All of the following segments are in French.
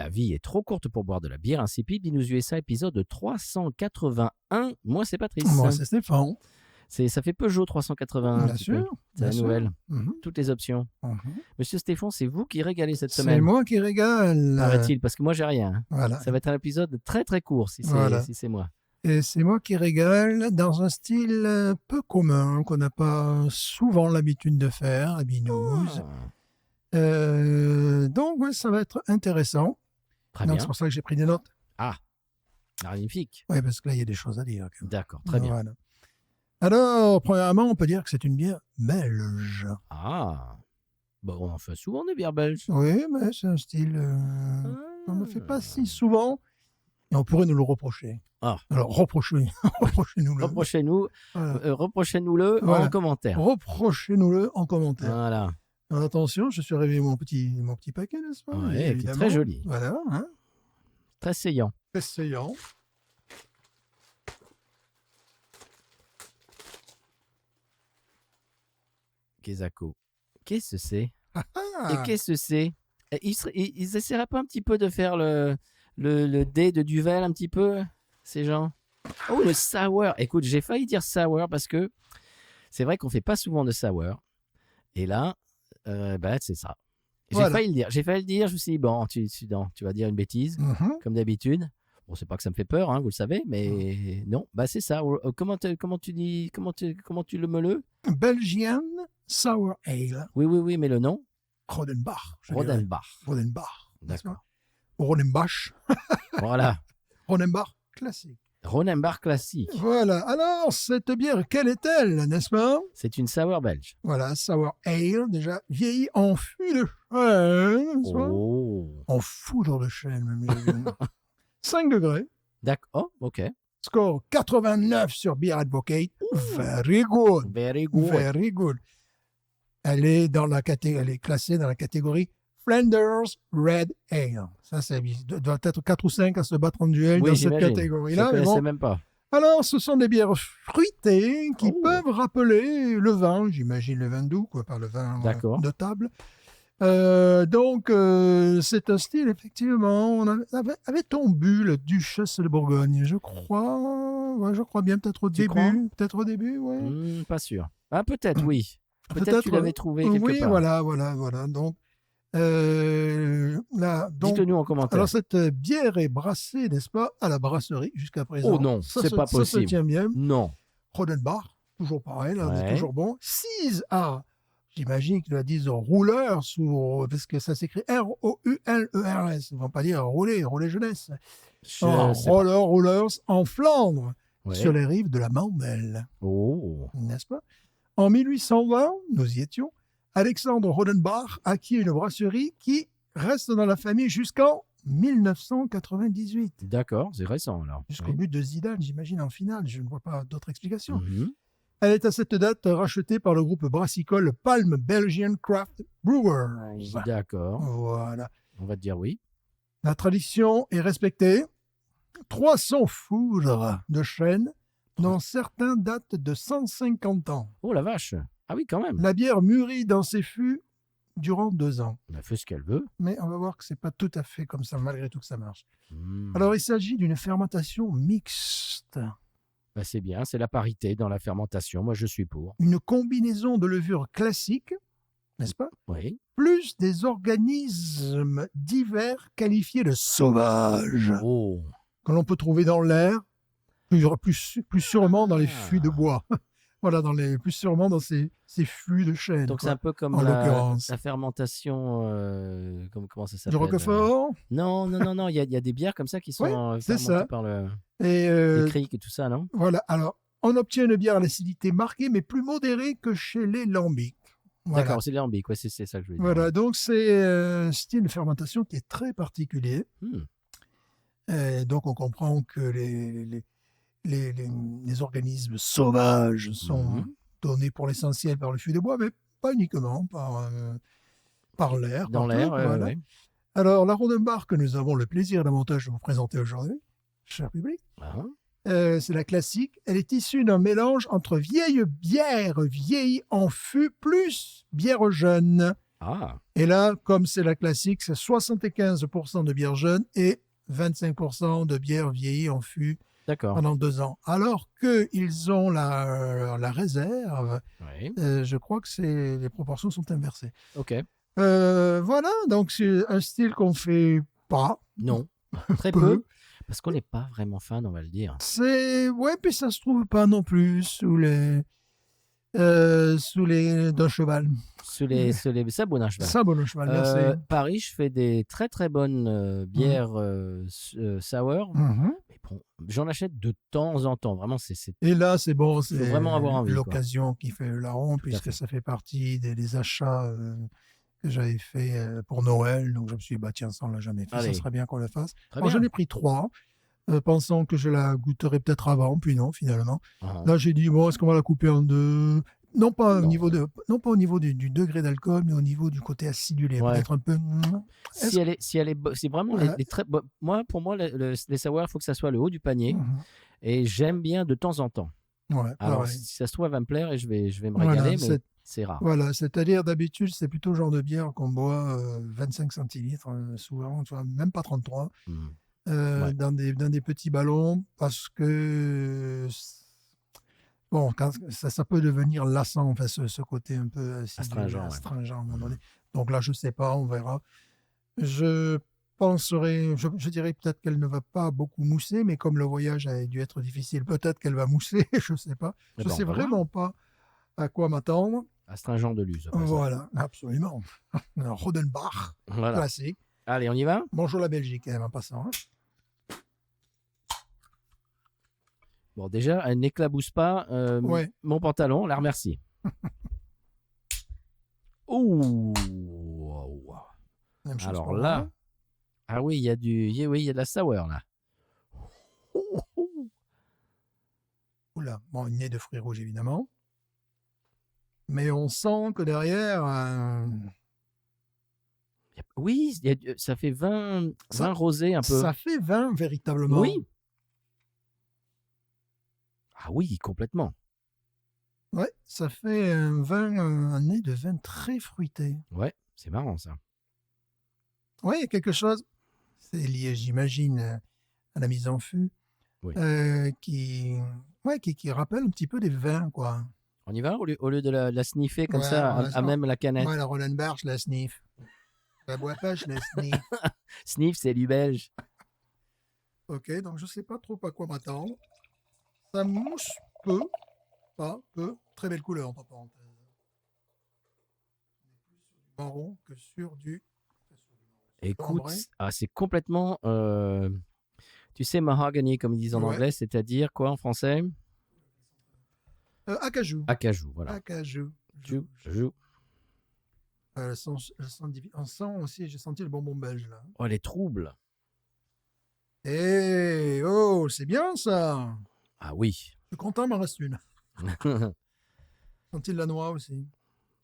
La vie est trop courte pour boire de la bière insipide. Binous USA, épisode 381. Moi, c'est Patrice. Moi, c'est Stéphane. Ça fait Peugeot 381. Bien sûr. C'est la bien nouvelle. sûr. Mhm. Toutes les options. Mhm. Monsieur Stéphane, c'est vous qui régalez cette C'est semaine. moi qui régale. Paraît-il, parce que moi, j'ai rien. Voilà. Ça va être un épisode très très court si c'est Voilà. si c'est moi. Et c'est moi qui régale dans un style peu commun, qu'on n'a pas souvent l'habitude de faire à Binous. Ah, Donc, ouais, ça va être intéressant. très Donc, bien. c'est pour ça que j'ai pris des notes. Ah, magnifique. Oui, parce que là, il y a des choses à dire. quand même. D'accord, très bien. Voilà. Alors, premièrement, on peut dire que c'est une bière belge. Ah, bon, on en fait souvent des bières belges. Oui, mais c'est un style qu'on ne fait pas si souvent. Et on pourrait nous le reprocher. Ah. Alors, reprochez-nous-le. Reprochez-nous, Voilà. reprochez-nous-le Voilà. en commentaire. Reprochez-nous-le en commentaire. Voilà. Alors, attention, je suis réveillé mon petit paquet, n'est-ce pas? Ouais, qui est Évidemment. très joli. Voilà, hein. Très saillant. Essayons. Kezako. Qu'est-ce que c'est? Ah, Et qu'est-ce que c'est? Ils essaieraient pas un petit peu de faire le dé de Duvel un petit peu, ces gens? Oh, le sour. Écoute, j'ai failli dire sour parce que c'est vrai qu'on fait pas souvent de sour. Et là, c'est ça. J'ai Voilà. failli le dire. Je me suis dit, bon, non, tu vas dire une bêtise, Mhm. comme d'habitude. Bon, c'est pas que ça me fait peur, hein, vous le savez, mais non, c'est ça. Comment tu dis, comment tu le? Belgian Sour Ale. Oui, mais le nom? Rodenbach. je dirais. Rodenbach. Rodenbach. n'est-ce D'accord. pas? Rodenbach. Voilà. Rodenbach classique. Rodenbach classique. Voilà. Alors, cette bière, quelle est-elle, n'est-ce pas? C'est une sour belge. Voilà, Sour Ale, déjà vieillie en fût de chêne, n'est-ce pas? Oh. En foudre de chêne, même. j'ai vu. 5 degrés. D'accord. Oh, ok. Score 89 sur Beer Advocate. Very good. Very good. Very good. Elle est classée dans la catégorie Flanders Red Ale. Ça, doit être 4 ou 5 à se battre en duel Oui, dans cette j'imagine. Je catégorie-là. ne mais connaissais bon. même pas. Alors, ce sont des bières fruitées qui Oh. peuvent rappeler le vin, j'imagine le vin doux, pas le vin D'accord. de table. Donc, c'est un style, effectivement. Avait-on bu le Duchesse de Bourgogne? Je crois bien, peut-être au Tu crois? début. Peut-être au début, oui. Pas sûr. Ah, peut-être, oui. Peut-être Peut-être, tu l'avais trouvé quelque oui, part. voilà. Donc, Dites-le nous en commentaire. alors, cette bière est brassée, n'est-ce pas, à la brasserie jusqu'à présent. Oh non, c'est pas Ça possible. se tient bien. Non. Rodenbach, toujours pareil, là, Ouais. toujours bon. 6 A, j'imagine qu'ils la disent rouleurs, parce que ça s'écrit R-O-U-L-E-R-S. Ils ne vont pas dire rouler jeunesse. Je sais pas. Rollers en Flandre, Ouais. sur les rives de la Mandel, Oh. n'est-ce pas? En 1820, nous y étions, Alexandre Rodenbach acquit une brasserie qui reste dans la famille jusqu'en 1998. D'accord, c'est récent alors. Jusqu'au Oui. but de Zidane, j'imagine, en finale. Je ne vois pas d'autre explication. Mhm. Elle est à cette date rachetée par le groupe brassicole Palm Belgian Craft Brewers. D'accord. Voilà. On va te dire oui. La tradition est respectée. 300 foudres de chêne, dont certains datent de 150 ans. Oh la vache. Ah oui, quand même. La bière mûrit dans ses fûts durant 2 ans. Elle fait ce qu'elle veut. Mais on va voir que c'est pas tout à fait comme ça, malgré tout que ça marche. Hmm. Alors, il s'agit d'une fermentation mixte. C'est bien, c'est la parité dans la fermentation. Moi, je suis pour. Une combinaison de levures classiques, n'est-ce pas? Oui. Plus des organismes divers qualifiés de sauvages, Oh. que l'on peut trouver dans l'air, plus sûrement dans les fûts de bois. Voilà, plus sûrement dans ces fûts de chêne. Donc, c'est un peu comme en la l'occurrence. fermentation. Comment ça s'appelle? Du Roquefort. Non. Il y a des bières comme ça qui sont Ouais, c'est fermentées ça. par Et les criques et tout ça, non? voilà, alors, on obtient une bière à l'acidité marquée, mais plus modérée que chez les lambics. Voilà. D'accord, c'est lambic. Ouais, c'est ça que je veux dire. Voilà, donc c'est un style de fermentation qui est très particulier. Hmm. Et donc, on comprend que les organismes sauvages sont donnés pour l'essentiel par le fût de bois, mais pas uniquement, par l'air. Dans par l'air, tout, voilà. ouais. Alors, la Rodenbach que nous avons le plaisir davantage de vous présenter aujourd'hui, cher public, Ah. c'est la classique. Elle est issue d'un mélange entre vieille bière vieillie en fût plus bière jeune. Ah, Et là, comme c'est la classique, c'est 75% de bière jeune et 25% de bière vieillie en fût d'accord. pendant 2 ans. Alors qu'ils ont la réserve, Oui. je crois que les proportions sont inversées. Ok. Voilà, donc c'est un style qu'on fait pas, Non. Très peu. peu. Parce qu'on n'est pas vraiment fan, on va le dire. Ouais, puis ça se trouve pas non plus sous les d'un cheval. Sous les sabots d'un cheval. Ça, bon, le cheval, merci. Paris, je fais des très très bonnes bières sour. Mhm. Mais bon, j'en achète de temps en temps. Vraiment, c'est Et là, c'est bon, faut c'est vraiment avoir envie, quoi. l'occasion qui fait le larron, Tout à puisque fait. ça fait partie des achats que j'avais fait pour Noël. Donc, je me suis dit, bah, tiens, ça, on l'a jamais fait, ça Allez, serait bien qu'on le fasse. très Alors, j'en bien. ai pris 3, pensant que je la goûterais peut-être avant, puis non, finalement. Ah, Là, j'ai dit, bon, est-ce qu'on va la couper en deux? Non pas au non. niveau, non pas au niveau du degré d'alcool, mais au niveau du côté acidulé. Ouais. Peut-être un peu. Si elle est, c'est vraiment Ouais. les très. Moi, pour moi, les sour, il faut que ça soit le haut du panier. Mhm. Et j'aime bien de temps en temps. Ouais, Alors, pareil. si ça se trouve, elle va me plaire et je vais me Voilà, régaler, mais c'est rare. Voilà, c'est-à-dire d'habitude, c'est plutôt le genre de bière qu'on boit 25 centilitres, souvent, tu vois, même pas 33, Hmm. Ouais. dans des petits ballons, parce que, bon, ça peut devenir lassant, enfin, ce côté un peu acidulé, Astringent, ouais. astringent à un moment Mhm. donné. Donc là, je sais pas, on verra. Je je dirais peut-être qu'elle ne va pas beaucoup mousser, mais comme le voyage a dû être difficile, peut-être qu'elle va mousser, je sais pas. Eh Je ben, on sais va voir. vraiment pas à quoi m'attendre. Astringent de Luz, après ça. Voilà, absolument. Un Rodenbach, Voilà. classique. Allez, on y va? Bonjour la Belgique, quand même, en passant. Hein. Bon, déjà, elle n'éclabousse pas Ouais, mon pantalon, la remercie. Ouh! même chose Alors pour moi. là, ah oui, il y a oui, il y a de la sour là. Oula, bon, une nez de fruits rouges, évidemment. Mais on sent que derrière, Oui, ça fait vin ça, rosé un peu. ça fait vin, véritablement. Oui. Ah oui, complètement. Ouais, ça fait un nez de vin très fruité. Ouais, c'est marrant ça. Oui, il y a quelque chose, c'est lié, j'imagine, à la mise en fût, Oui. qui rappelle un petit peu des vins, quoi. On y va au lieu de la sniffer comme Ouais, ça à même la canette. Moi, la Rolenbach, je la sniff. Je la bois pas, je la sniff. Sniff, c'est du belge. Ok, donc je sais pas trop à quoi m'attendre. Ça mousse peu, pas peu. Très belle couleur, entre parenthèses. Marron que sur du Écoute, ambré. c'est complètement, tu sais, mahogany comme ils disent en Ouais. anglais, c'est-à-dire quoi en français? Acajou. Acajou, voilà. Acajou. Joue. On sent aussi, j'ai senti le bonbon belge là. Oh, les troubles. Eh, oh, c'est bien ça. Ah oui. Je suis content, il m'en reste une. Senti de la noix aussi.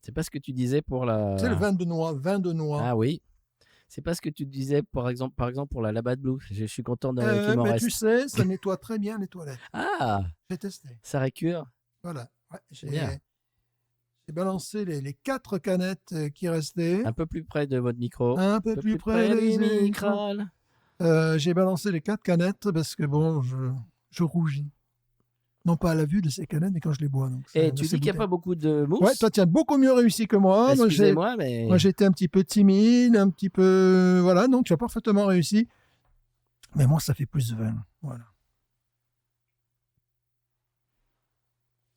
C'est pas ce que tu disais pour la. Tu sais, le vin de noix. Ah oui. C'est pas ce que tu disais, par exemple pour la Labatt Blue. Je suis content qu'il m'en Mais reste. tu sais, ça nettoie très bien les toilettes. Ah, J'ai testé. ça récure. Voilà. Ouais, Bien. j'ai balancé les 4 canettes qui restaient. Un peu plus près de votre micro. Un peu plus près du des micro. J'ai balancé les 4 canettes parce que bon, je rougis. Non pas à la vue de ces canettes, mais quand je les bois. Donc, Et tu dis qu'il n'y a pas beaucoup de mousse? Ouais, toi, tu as beaucoup mieux réussi que moi. Excusez-moi, mais. Moi, j'étais un petit peu timide, un petit peu. Voilà, donc tu as parfaitement réussi. Mais moi, ça fait plus 20. Voilà.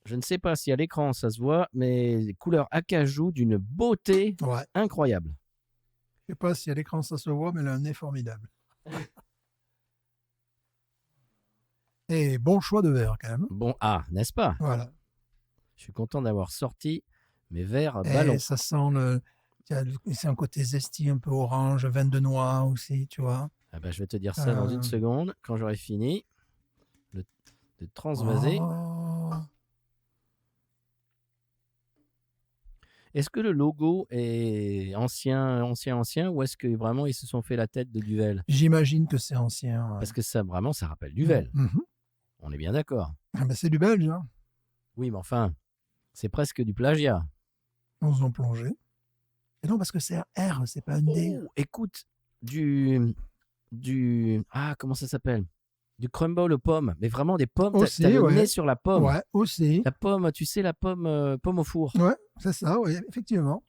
Je ne sais pas si à l'écran ça se voit, mais couleur acajou d'une beauté Ouais. incroyable. Je sais pas si à l'écran ça se voit, mais elle a un nez formidable. Et bon choix de verre, quand même. Bon, n'est-ce pas? Voilà. Je suis content d'avoir sorti mes verres ballons. Et ça sent c'est un côté zesti, un peu orange, vin de noix aussi, tu vois. Ah ben, je vais te dire ça dans une seconde, quand j'aurai fini de transvaser. Oh. Est-ce que le logo est ancien, ou est-ce que vraiment ils se sont fait la tête de Duvel? J'imagine que c'est ancien. Ouais. Parce que ça, vraiment, ça rappelle Duvel. Mhm. On est bien d'accord. Ah ben, c'est du belge, hein. Oui, mais enfin, c'est presque du plagiat. Nous ont plongé. Et non, parce que c'est un R, c'est pas un D. Oh, écoute, du, comment ça s'appelle? Du crumble aux pommes, mais vraiment des pommes. T'as Aussi, le ouais. nez sur la pomme. Ouais, aussi. La pomme, tu sais, la pomme, pomme au four. Ouais, c'est ça, oui, effectivement.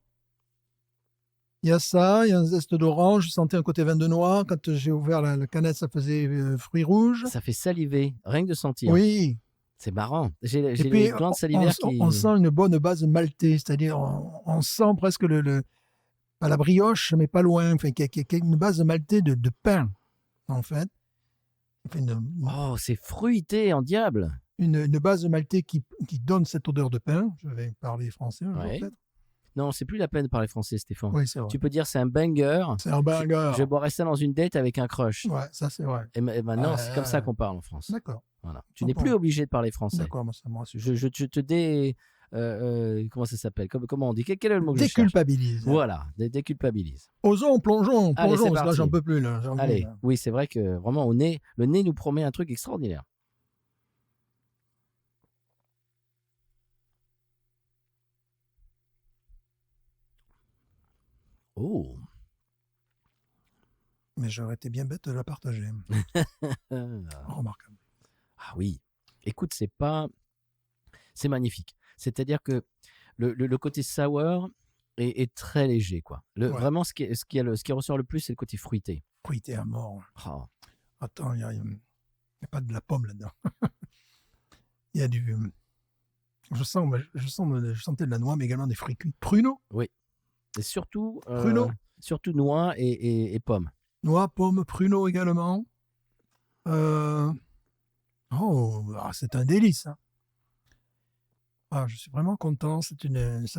Il y a ça, il y a un zeste d'orange, je sentais un côté vin de noix. Quand j'ai ouvert la canette, ça faisait fruits rouges. Ça fait saliver, rien que de sentir. Oui. C'est marrant. J'ai Et les puis, glandes salivaires on sent une bonne base maltée, c'est-à-dire on sent presque pas la brioche, mais pas loin, enfin, qu'il y a une base maltée de pain, en fait. Enfin, Oh, c'est fruité en diable. une base maltée qui donne cette odeur de pain. Je vais parler français un jour, Ouais. peut-être. Non, c'est plus la peine de parler français, Stéphane. Oui, c'est vrai. Tu peux dire c'est un banger. C'est un banger. Je boirais ça dans une date avec un crush. Ouais, ça c'est vrai. Et maintenant, c'est comme ça qu'on parle en France. D'accord. Voilà. Tu n'es plus obligé de parler français. D'accord, moi ça me rassure. Je te comment ça s'appelle? Comment on dit? Quel est le mot que je cherche? Déculpabilise. Voilà, déculpabilise. Osons, plongeons, Allez, c'est parce que là parti. j'en peux plus. Là, Allez, oui, c'est vrai que vraiment, le nez nous promet un truc extraordinaire. Oh. Mais j'aurais été bien bête de la partager. Remarquable. Ah oui. Écoute, c'est magnifique. C'est-à-dire que le côté sour est très léger, quoi. Vraiment, ce qui ressort le plus, c'est le côté fruité. Fruité à mort. Oh. Attends, il n'y a pas de la pomme là-dedans. Il y a du... Je sentais de la noix, mais également des fruits cuits. Pruneaux. Oui. Et surtout, Pruneaux. surtout noix et pommes. Noix, pommes, pruneaux également. C'est un délice. Hein. Ah, je suis vraiment content. Ça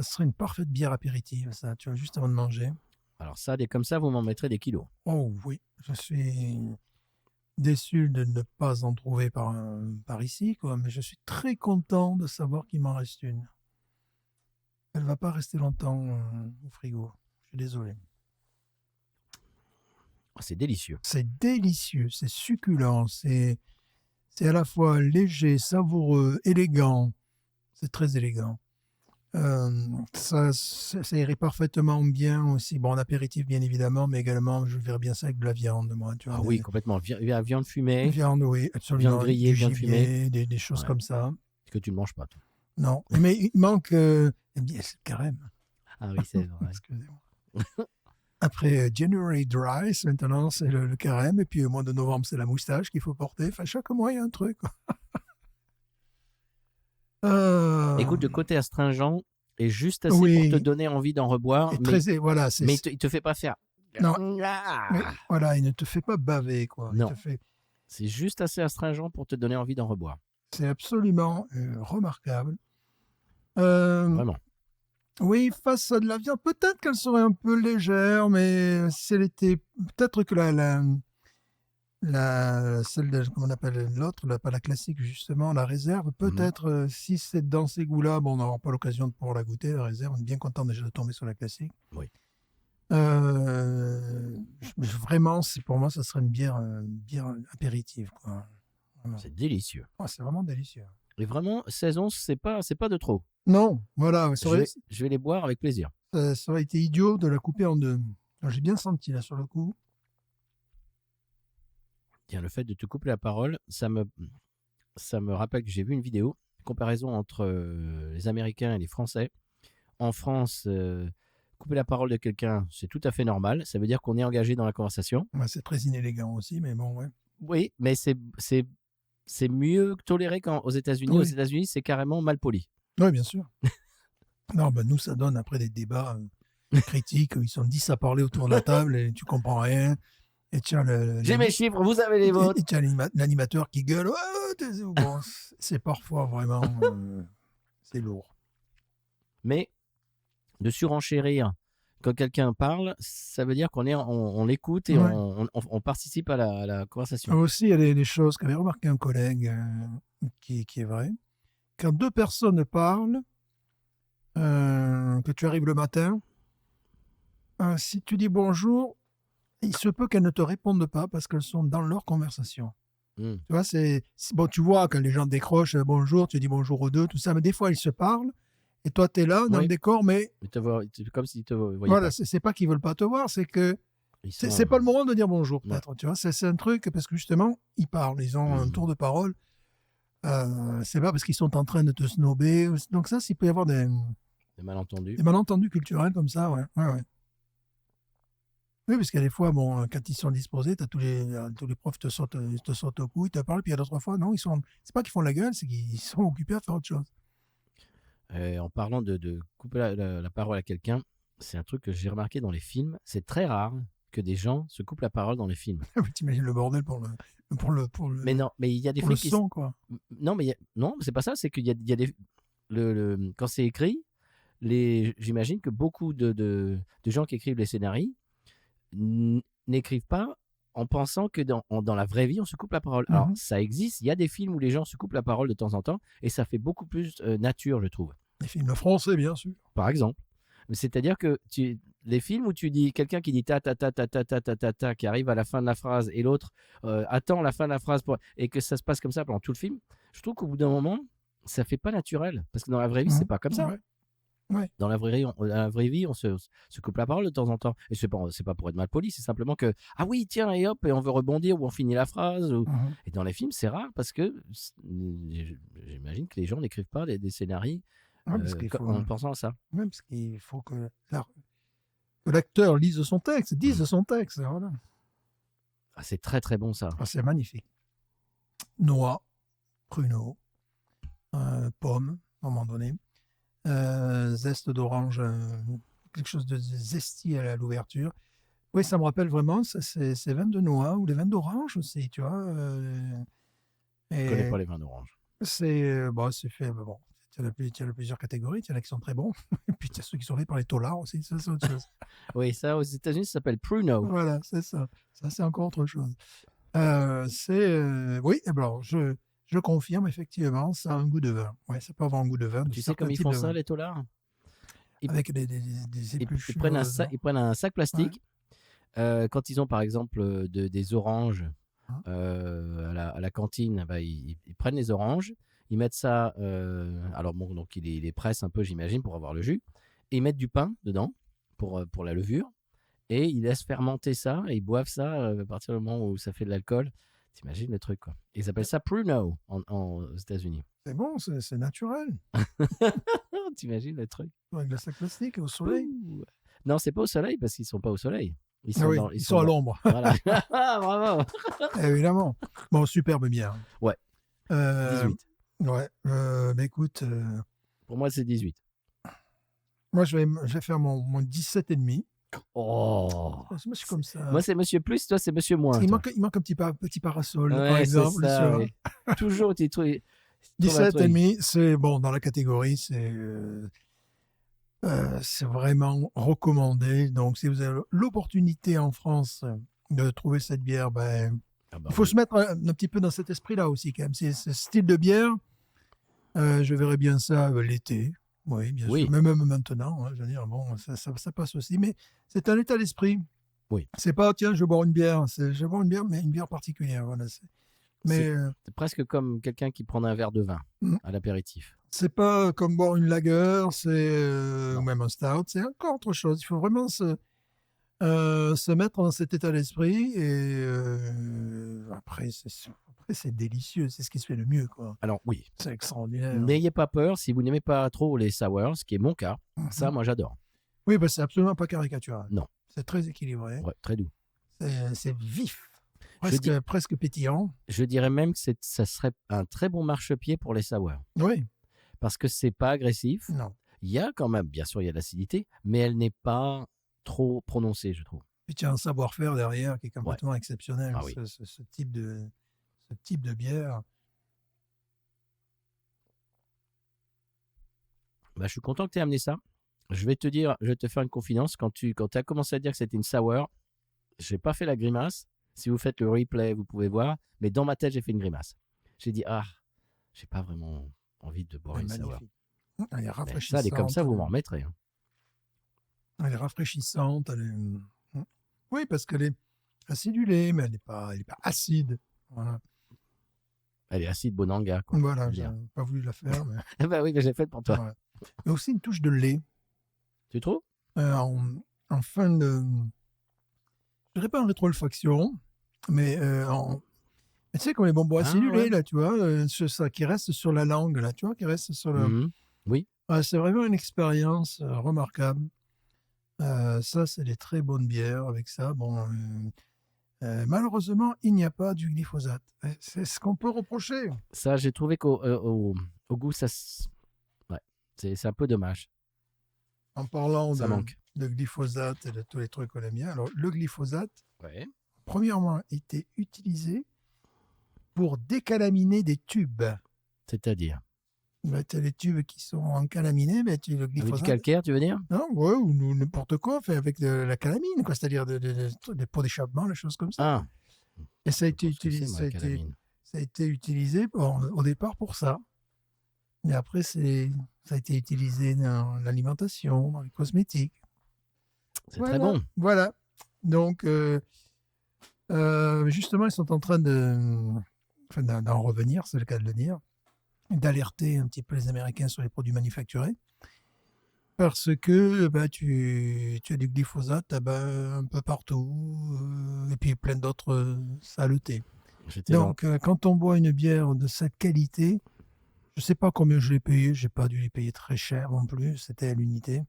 serait une parfaite bière apéritive, ça, tu vois, juste avant de manger. Alors ça, comme ça, vous m'en mettrez des kilos. Oh oui, je suis déçu de ne pas en trouver par ici, quoi, mais je suis très content de savoir qu'il m'en reste une. Elle va pas rester longtemps au frigo. Je suis désolé. Oh, c'est délicieux. C'est délicieux, c'est succulent, c'est à la fois léger, savoureux, élégant. C'est très élégant. Ça irait parfaitement bien aussi. Bon, en apéritif, bien évidemment, mais également, je verrais bien ça avec de la viande, moi. Tu vois, Ah oui, complètement. Viande fumée. Viande, oui, absolument. Viande grillée, viande fumée. Des choses comme ça. Que tu ne manges pas, toi. Non, mais il manque... c'est le carême. Ah oui, c'est vrai. Excusez-moi. Après January Dry, maintenant, c'est le carême. Et puis, au mois de novembre, c'est la moustache qu'il faut porter. Enfin, chaque mois, il y a un truc. Écoute, le côté astringent est juste assez pour te donner envie d'en reboire. Mais il te fait pas faire. Non. Mais, voilà, il ne te fait pas baver, quoi. Non. C'est juste assez astringent pour te donner envie d'en reboire. C'est absolument remarquable. Vraiment. Oui, face à de la viande, peut-être qu'elle serait un peu légère, mais si elle était... Peut-être que celle de, comment on appelle l'autre, pas la classique justement, la réserve, peut-être si c'est dans ces goûts-là, bon, on n'aura pas l'occasion de pouvoir la goûter, la réserve, on est bien content déjà de tomber sur la classique. Oui. Vraiment, pour moi, ça serait une bière apéritive, quoi. C'est délicieux. Oh, c'est vraiment délicieux. Et vraiment, 16 onces, c'est pas de trop. Non, voilà. Je vais les boire avec plaisir. Ça aurait été idiot de la couper en deux. Alors, j'ai bien senti là sur le coup. Tiens, le fait de te couper la parole, ça me rappelle que j'ai vu une vidéo, comparaison entre les Américains et les Français. En France, couper la parole de quelqu'un, c'est tout à fait normal. Ça veut dire qu'on est engagé dans la conversation. Ouais, c'est très inélégant aussi, mais bon, ouais. Oui, mais c'est mieux toléré qu'aux États-Unis. Oui. Aux États-Unis, c'est carrément mal poli. Oui, bien sûr. Non, ben nous, ça donne après des débats critiques où ils sont 10 à parler autour de la table et tu comprends rien. Et tiens, j'ai mes chiffres, vous avez les vôtres. Et tiens, l'animateur qui gueule. Bon, c'est parfois vraiment... c'est lourd. Mais de surenchérir quand quelqu'un parle, ça veut dire on l'écoute et on participe à la conversation. Aussi, il y a des choses qu'avait remarqué un collègue qui est vrai. Quand deux personnes parlent, que tu arrives le matin, si tu dis bonjour, il se peut qu'elles ne te répondent pas parce qu'elles sont dans leur conversation. Tu vois, bon, tu vois, quand les gens décrochent bonjour, tu dis bonjour aux deux, tout ça, mais des fois, ils se parlent Et toi, tu es là dans Oui. le décor, mais C'est comme s'ils te voyaient voilà, pas. c'est pas qu'ils veulent pas te voir, c'est que Ils c'est sont, pas le moment de dire bonjour, ouais. peut-être. Tu vois, c'est un truc, parce que justement, ils parlent, ils ont un tour de parole. C'est pas parce qu'ils sont en train de te snober. Donc ça, s'il peut y avoir Des malentendus. des malentendus culturels comme ça, ouais. Oui, parce qu'il y a des fois, bon, quand ils sont disposés, tous les profs te sautent au cou, ils te parlent, puis il y a d'autres fois, non, c'est pas qu'ils font la gueule, c'est qu'ils sont occupés à faire autre chose. En parlant de couper la parole à quelqu'un, c'est un truc que j'ai remarqué dans les films. C'est très rare que des gens se coupent la parole dans les films. T'imagines le bordel pour Mais non, mais il y a des pour le films qui. son, quoi. Non, mais non, c'est pas ça. C'est qu'il y a des. Quand c'est écrit, j'imagine que beaucoup de gens qui écrivent les scénarios n'écrivent pas en pensant que dans la vraie vie, on se coupe la parole. Alors, ça existe. Il y a des films où les gens se coupent la parole de temps en temps et ça fait beaucoup plus nature, je trouve. Les films français, bien sûr. Par exemple. C'est-à-dire que les films où tu dis quelqu'un qui dit ta ta ta ta ta ta ta ta ta qui arrive à la fin de la phrase et l'autre attend la fin de la phrase et que ça se passe comme ça pendant tout le film, je trouve qu'au bout d'un moment, ça fait pas naturel. Parce que dans la vraie vie, c'est pas comme ça. Ouais. Dans la vraie vie, on se coupe la parole de temps en temps. Et c'est pas pour être mal poli, c'est simplement que ah oui, tiens, et hop, et on veut rebondir ou on finit la phrase. Et dans les films, c'est rare parce que j'imagine que les gens n'écrivent pas des scénarios en pensant à ça. Oui, parce qu'il faut que l'acteur lise son texte, dise son texte. Voilà. Ah, c'est très très bon ça. Ah, c'est magnifique. Noix, pruneau, pomme, à un moment donné, zeste d'orange, quelque chose de zesti à l'ouverture. Oui, ça me rappelle vraiment ces vins de noix ou les vins d'orange aussi, tu vois. Je ne connais pas les vins d'orange. C'est fait, bon, il y a plusieurs catégories, il y en a qui sont très bons, et puis il y a ceux qui sont faits par les taulards aussi, ça c'est autre chose. Oui, ça aux États-Unis, ça s'appelle pruneau. Voilà, c'est ça. Ça c'est encore autre chose. Oui, alors je confirme, effectivement, ça a un goût de vin. Ouais, ça peut avoir un goût de vin. Tu sais comme ils font ça, les taulards? Avec des épluchures. Ils prennent un sac plastique. Ouais. Quand ils ont, par exemple, des oranges à la cantine, ils prennent les oranges, ils mettent ça... alors bon, donc ils les pressent un peu, j'imagine, pour avoir le jus. Et ils mettent du pain dedans pour la levure. Et ils laissent fermenter ça et ils boivent ça à partir du moment où ça fait de l'alcool. T'imagines le truc, quoi. Ils appellent ça pruneau aux États-Unis. C'est bon, c'est naturel. T'imagines le truc. Avec le sac plastique au soleil. Ouh. Non, c'est pas au soleil parce qu'ils sont pas au soleil. Ils sont à l'ombre. Voilà. Bravo. Évidemment. Bon, superbe bière. Ouais. 18. Ouais. Mais écoute. Pour moi, c'est 18. Moi, je vais faire mon 17,5. Oh. Moi, je suis comme ça. Moi, c'est Monsieur Plus, toi, c'est Monsieur Moins. Il manque un petit parasol, ouais, par exemple. Ça, oui. Toujours, tu trouves. 17,5, c'est bon, dans la catégorie, c'est vraiment recommandé. Donc, si vous avez l'opportunité en France de trouver cette bière, il faut se mettre un petit peu dans cet esprit-là aussi, quand même. C'est ce style de bière, je verrais bien ça l'été. Oui, bien sûr. Même maintenant, je veux dire, bon, ça passe aussi. Mais c'est un état d'esprit. Oui. C'est pas, tiens, je vais boire une bière. Je vais boire une bière, mais une bière particulière. Voilà. C'est presque comme quelqu'un qui prend un verre de vin à l'apéritif. C'est pas comme boire une lager, ou même un stout, c'est encore autre chose. Il faut vraiment se mettre dans cet état d'esprit et après c'est délicieux, c'est ce qui se fait le mieux, quoi. Alors oui, c'est extraordinaire. N'ayez pas peur si vous n'aimez pas trop les sours, ce qui est mon cas. Ça, moi, j'adore. Oui, c'est absolument pas caricatural. Non. C'est très équilibré. Ouais, très doux. C'est vif. Presque pétillant. Je dirais même que ça serait un très bon marchepied pour les sours. Oui. Parce que c'est pas agressif. Non. Il y a quand même, bien sûr, il y a de l'acidité, mais elle n'est pas trop prononcée, je trouve. Puis il y a un savoir-faire derrière qui est complètement exceptionnel. Ah, oui. Ce type de bière. Je suis content que tu aies amené ça. Je vais te faire une confidence. Quand tu as commencé à dire que c'était une sour, je n'ai pas fait la grimace. Si vous faites le replay, vous pouvez voir. Mais dans ma tête, j'ai fait une grimace. J'ai dit, j'ai pas vraiment envie de boire une sour. Elle est rafraîchissante. Ça, elle est comme ça, vous m'en remettrez. Elle est rafraîchissante. Oui, parce qu'elle est acidulée, mais elle n'est pas acide. Voilà. Elle est acide Bonanga, quoi. Voilà, j'ai pas voulu la faire. Mais... oui, mais j'ai fait pour toi. Ouais. Mais aussi une touche de lait. Tu trouves? En fin de... Je dirais pas en rétro-olfaction, mais mais tu sais, comme les bonbons acidulés, Ouais. là, tu vois, ça qui reste sur la langue, là, tu vois, qui reste sur le... Mhm. Oui, Ouais, c'est vraiment une expérience remarquable. Ça, c'est des très bonnes bières avec ça. Bon, malheureusement, il n'y a pas du glyphosate. C'est ce qu'on peut reprocher. ça, j'ai trouvé au goût, ouais, c'est un peu dommage. En parlant Ça manque. de glyphosate et de tous les trucs qu'on aime bien, alors le glyphosate, Ouais. premièrement, était utilisé pour décalaminer des tubes. C'est-à-dire? Ben, tu as les tubes qui sont encalaminés, ben, tu le Avec du glyphosate. calcaire, tu veux dire? Non, ouais, ou n'importe quoi, fait avec de la calamine, quoi, c'est-à-dire des pots d'échappement, des choses comme ça. Ah, Et ça a je été pense que c'est utilisé, moi, la calamine. ça a été utilisé au départ pour ça. Et après, ça a été utilisé dans l'alimentation, dans les cosmétiques. C'est Voilà, très bon. voilà. Donc, justement, ils sont en train d'en revenir, c'est le cas de le dire, d'alerter un petit peu les Américains sur les produits manufacturés. Parce que bah, tu as du glyphosate un peu partout, et puis plein d'autres saletés. J'étais dans. Donc, quand on boit une bière de cette qualité, je ne sais pas combien je l'ai payé, je n'ai pas dû les payer très cher non plus, c'était à l'unité.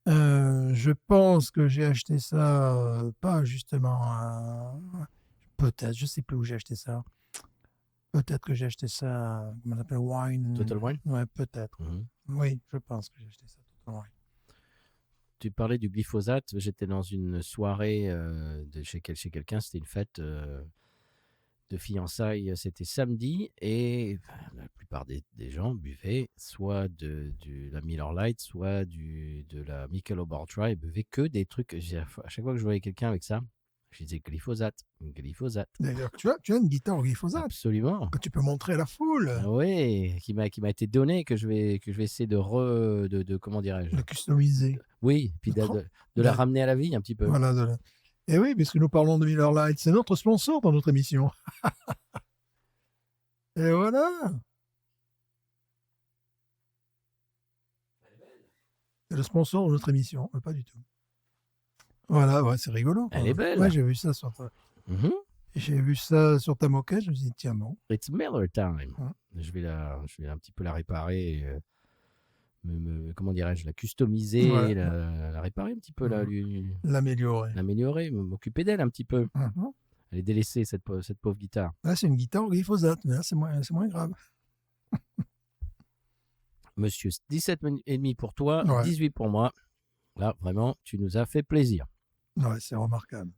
Je pense que j'ai acheté ça, pas justement, peut-être, je ne sais plus où j'ai acheté ça. Peut-être que j'ai acheté ça, comment on appelle, Wine. Total Wine? Ouais, peut-être. Mhm. Oui, je pense que j'ai acheté ça. Total Wine. Tu parlais du glyphosate. J'étais dans une soirée chez quelqu'un. C'était une fête de fiançailles. C'était samedi. Et la plupart des gens buvaient soit de la Miller Lite, soit de la Michelob Ultra. Ils buvaient que des trucs. À chaque fois que je voyais quelqu'un avec ça, je disais glyphosate, glyphosate. D'ailleurs, tu as une guitare au glyphosate Absolument. que tu peux montrer à la foule, Oui, qui m'a été donné, que je vais essayer de comment dirais-je? de customiser. Oui, puis de la ramener à la vie un petit peu. Voilà, Et oui, puisque nous parlons de Miller Lite, c'est notre sponsor dans notre émission. Et voilà. C'est le sponsor de notre émission, mais pas du tout. Voilà, ouais, c'est rigolo. Elle est belle. Ouais, j'ai vu ça sur Mhm. j'ai vu ça sur ta moquette, je me suis dit, tiens, non. It's Miller time. Hein. Je vais un petit peu la réparer, comment dirais-je, la customiser, Ouais. la réparer un petit peu, L'améliorer. l'améliorer, m'occuper d'elle un petit peu. Mhm. Elle est délaissée, cette pauvre guitare. Là, c'est une guitare au glyphosate, mais là, c'est moins grave. Monsieur, 17 et demi pour toi, Ouais. 18 pour moi. Là, vraiment, tu nous as fait plaisir. Ouais, c'est remarquable.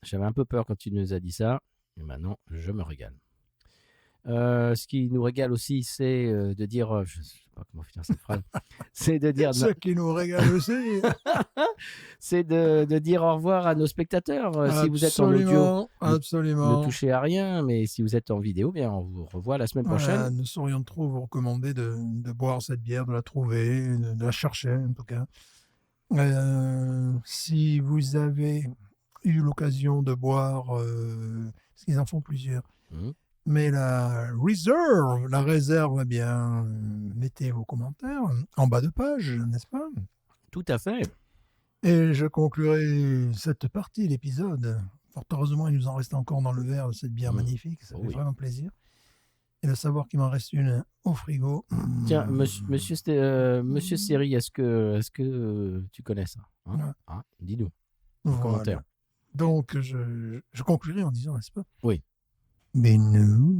J'avais un peu peur quand tu nous as dit ça, et maintenant, je me régale. Ce qui nous régale aussi, c'est de dire, je ne sais pas comment finir cette phrase, c'est de dire, Ce qui nous régale aussi. c'est de dire au revoir à nos spectateurs. Si vous êtes en audio, absolument. ne touchez à rien, mais si vous êtes en vidéo, bien, on vous revoit la semaine Voilà, prochaine. nous saurions trop vous recommander de boire cette bière, de la trouver, de la chercher en tout cas. Si vous avez eu l'occasion de boire, parce qu'ils en font plusieurs, Mhm. mais la réserve, eh bien, mettez vos commentaires en bas de page, n'est-ce pas? Tout à fait. Et je conclurai cette partie de l'épisode. Fort heureusement, il nous en reste encore dans le verre de cette bière magnifique, ça fait vraiment plaisir. Et de savoir qu'il m'en reste une au frigo. Tiens, monsieur Seri, est-ce que tu connais ça, hein? Ouais. Ah, dis-nous en Voilà. commentaire. Donc, je conclurai en disant, n'est-ce pas? Oui. Mais nous...